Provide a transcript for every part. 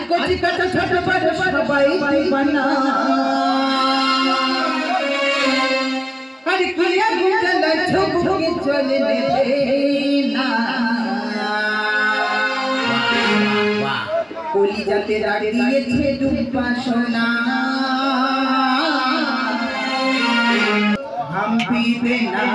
কচি কাঁচা ছোট বড় সবাই দিবানা আরে কিয়া গুজলা ঝুঁকে চলে দেবে না কলি যাতে দাঁড়িয়েছে ডুবা সোনা हम पीते ना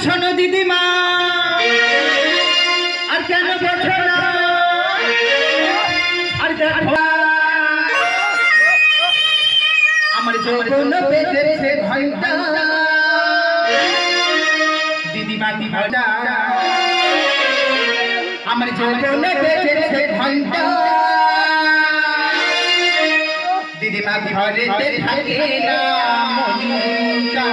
শোনো দিদিমা আর কেন বোঝো না আর দেখো আমার যৌবন বেজেছে ঘন্টা দিদিমা দিদিমা আমার যৌবন বেজেছে ঘন্টা দিদিমা ঘরেতে থাকে না মনটা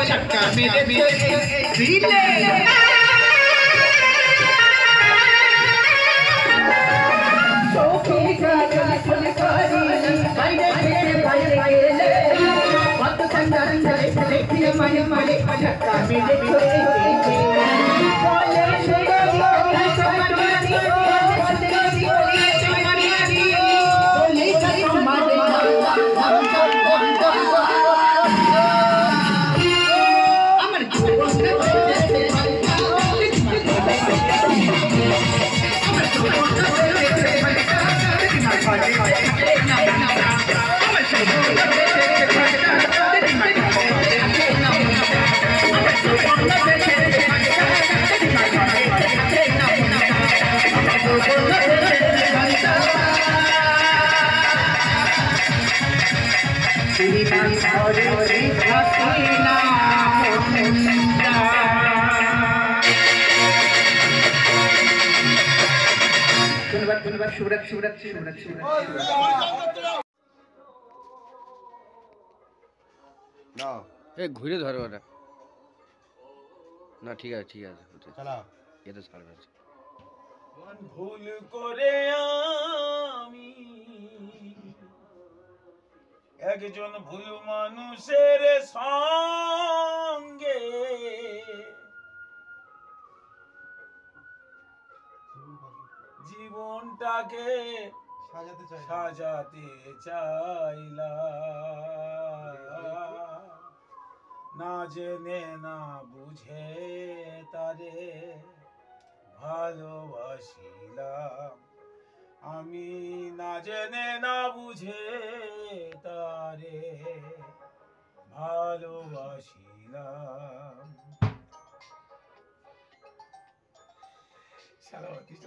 चक्का मेरे दिले सोखी का फुलकारी आईने तेरे भाई गेले वक्त संगत चले देखिए माने माने चक्का मेरे बोले छोड़ो बोले कमरियानी बोले करी मारे ধন্যবাদ শুভরাত্রি ঘুরে ধরো ওটা না ঠিক আছে এটা ছাড়বে ভুল করে আমি একজন ভুল মানুষের সঙ্গে জীবনটাকে সাজাতে চাইলাম না জেনে না বুঝে তারে ভালোবাসিলাম আমি না জেনে না বুঝে তারে ভালোবাসিলাম সারা কৃষ্ণ